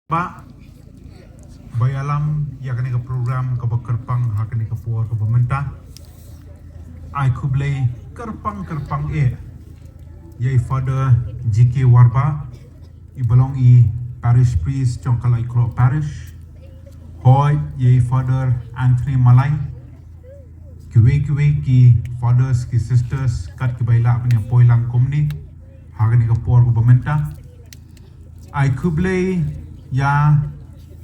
Ba bayalam ya kani ka program ka kerpang ha kani ka puar ka pemerintah ai kublai kerpang ye father GK Warba I belong I parish priest trong ka laitkroh parish hoi ye father Anthony Malai kiwe ki fathers ki sisters kat ki baila punya poilang komni ha kani ka puar ka pemerintah ai kublai ya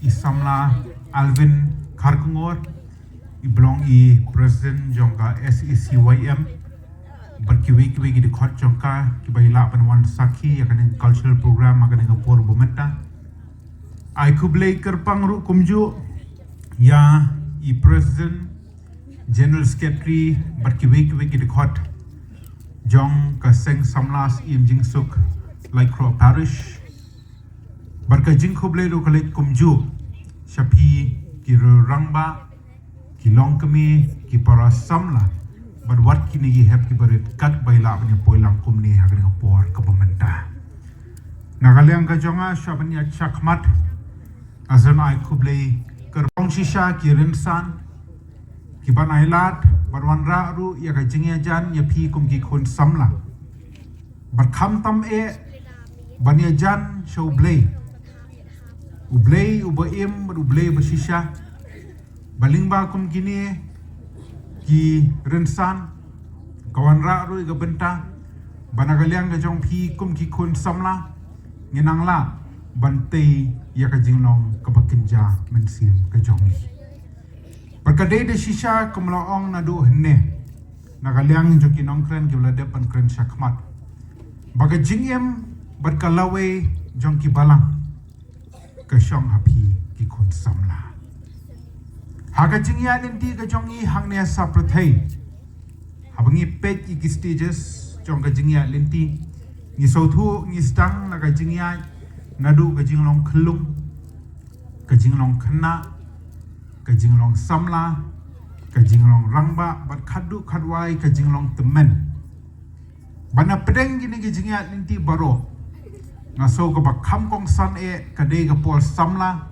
I samla Alvin Kharkungor I belong I president jongka SECYM berkiwi ki di khot jongka ki baila panwan sakhi akan cultural program akan ngapur bometa ai kublai kerpang ru kumju ya I president general secretary berkiwi ki di khot jong ka seng samlas im jingsuk laitkroh parish Barka jing kublai ru kalit kumju Shapi ki rangba Ki long kami Ki para samla Barwat kini ki hep ki barit kat baila punya poilang kumni Hagani ngapor ke pemerintah Nagaliang ka jonga Syabanya chakmat Azan ai kublai Kerbong shisha ki rinsan Ki ban ailat Barwan ru ya ka jingya jan Ya pi kum ki khun samla Barkham tam Banya jan show blay Ublay, ubaim, ublay bersisha Balingba kum kini Ki rensan Kawan ru iga benta Banagaliang ka jong pi kum ki kun samla Nginang la Bantay ya ka jinglong kabakinja mensim ka jongi Berkadai de shisha kumlaong nadu henne Nagaliang joki nongkren ki vlade pan kren syakmat Baga jingiem berkalawei jong ki balang Kesyong hapi ki kun samla Haga jingya ninti ke jongi hangne saprathai Habangi pet ki stages jong ka jingya linti Ni sauthu ni stang na ka jingya nadu ka jinglong khlung Ka jinglong khna Ka jinglong samla Ka jinglong rangba bat khadu khadwai ka jinglong temen Bana pedeng gini ki jingya linti baro Ngaso ka ba kham kong san kadai ka pol samla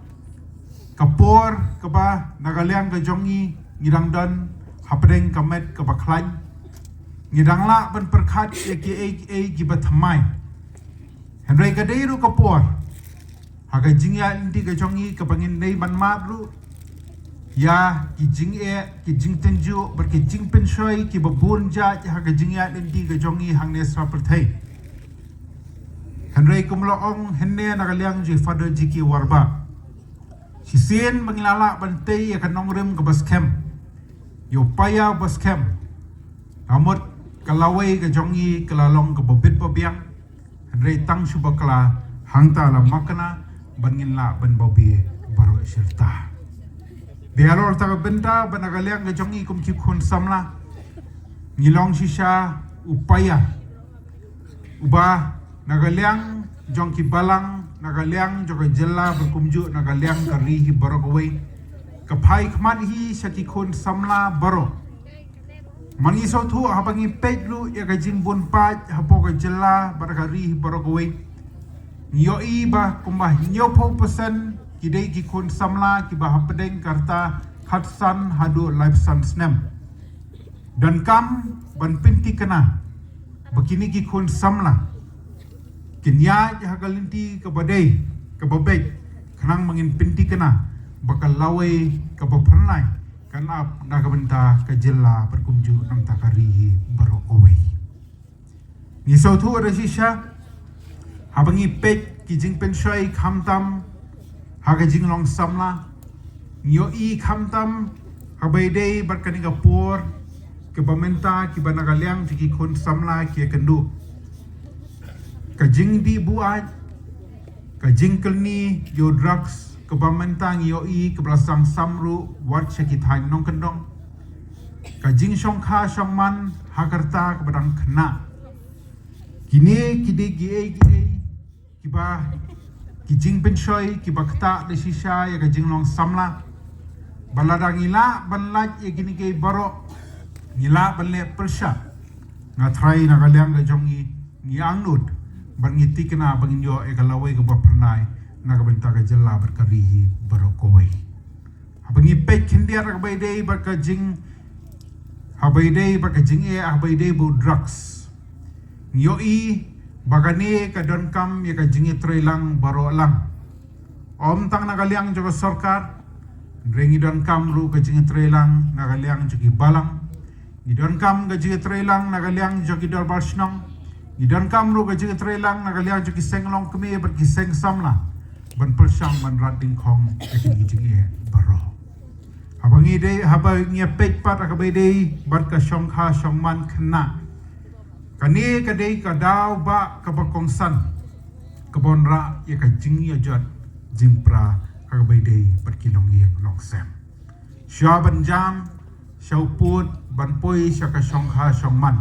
kapor ka ba nagaliang ka jongi ngidang dan hapdeng ka met ka ba klan ngidang la ban perkhat ki ba thamai henry kadai ru kapor haga jingya indi ka jongi ka bangin nei ban madru ya ki jing ki jing tenju ber ki jing penshoi ki ba bunja haga jingya indi ka jongi hangne sa perthai Henry kumlaong henne nagaliang ji father GK Warba Sisien mengilala bantai akan nongrim ke baskem Yo paya baskem Namut kalawai ke jongi kelalong ke bobit bobiang Henry tang subakala hangta la makna Bangin ban bobi baru serta Biaror taga benta banagaliang ke jongi kum kikun samla Ngilong shisha upaya Ubah Nagaliang jongki balang nagaliang joka jela berkumju nagaliang karihi barokawai kapai kmat hi syaki kun samla baro mangi sautu habangi pejlu ya kajing bun pat hapo ka jela barakarihi barokawai nyo iba kumbah nyopo persen kidai ki kun samla ki bah pedeng karta khatsan hadu life sun snem dan kam ban pinti kena begini ki kun samla Kinya jahagalinti kabadai kababek kanang mangin pinti kena bakal lawei kabapernai kan ap nagabenta kajela berkumju nam takari barokowei ni sautu ada sisha habangi pet kijing penshoi khamtam haga jinglong samla nyo I khamtam habaidei barkani kapor kebamenta kibanagaliang tiki kun samla kia kendu Kajing di buat Kajing kelni yo drugs Kebamantang yo I kebelasang samru Wat syakit hain nong kendong Kajing syongka syongman Hakarta kebadang kena Kini kide gie Kiba Kijing penshoy Kiba kata de shisha ya kajing long samla Baladang ila Banlaj ya gini gei barok Ngila banlet persya Ngatrai nagaliang kajong I Ngiang nud Bangiti kena bangin yo ekalawai ke bapernai nagabenta ka jela berkarihi berokoi abangi pek kindia rabai dei berkajing habai dei berkajing habai dei bu drugs nyoi bagani ka don kam ya ka jingi trailang baro lang om tang nagaliang jogo sarkar rengi don kam ru ka jingi trailang nagaliang jogi balang idon kam ga jingi trailang nagaliang jogi dor barsnong idon kam ru ga jingi trailang nagaliang jogi senglong kemi berki seng samla ban persang ban rating khong ka jingi baro abangi dei habai ngia pek pat ka bai dei bar ka shongkha shongman khna kani kadai kadau ba kabakongsan kabonra ya ka jingi ajat jimpra kabai dei berkilong ye longsem syaban jam syauput ban poi syaka shongha shongman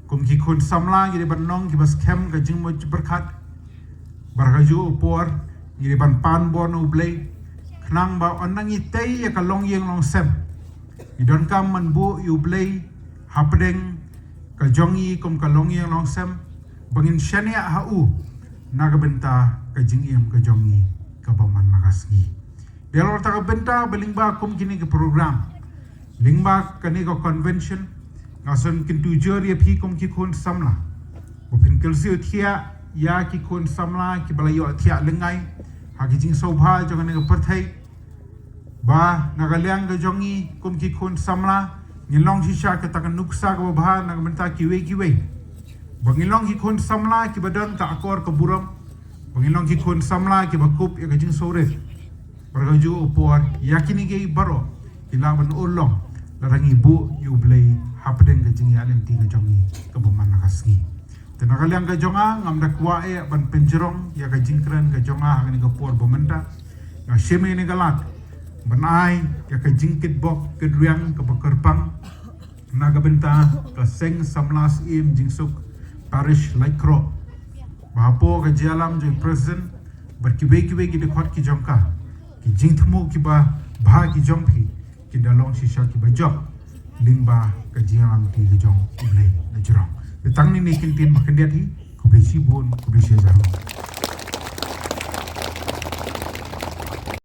kum ki kun samla ye ban nong ki bas kem ka jing mo berkat barkaju upor ye ban pan bon ublei knang ba onang itei ya ka long ye longsem idon kam man bu ublei hapdeng ka jongi kum ka longi long sem bangin syania hau nagabenta ka jingiem ka jongi ka baman nagasgi delor ta ka benta belingba kum kini ke program lingba kani ka convention ngason kintu jori phi kum ki khon samla bopin kelsi thia ya ki khon samla ki balayo thia lengai ha ki jing sobha jongane ka parthai ba nagaliang ka jongi kum ki khon samla ngilong shisha ka takan nuksa ka babha nagmenta kiwe bangilong ki khon samla ki badan ta akor ka buram bangilong ki khon samla ki bakup ya gajing sore bargaju upor yakini ge baro ilang ban ulong larangi bu yu blei hapdeng gajing ya lem tinga jongi ka boman nakasgi tenagaliang ka jonga ngamda kwa e ban penjerong ya gajing kren ka jonga hangani ka por bomenta na sheme ni galat banai ya ka jingkit bok kedriang ka bakarpang nagabenta ka seng samlas im jingsuk parish laitkroh bahapo ka jalam je president berkibe ki dekhot ki jongka ki jingthmu ki ba bha ki jongphi ki dalong shisha ki ba job lingba ka jalam ti ki jong ublei na jrong tangni ni kintin makandiat hi kublei sibon kublei sejarong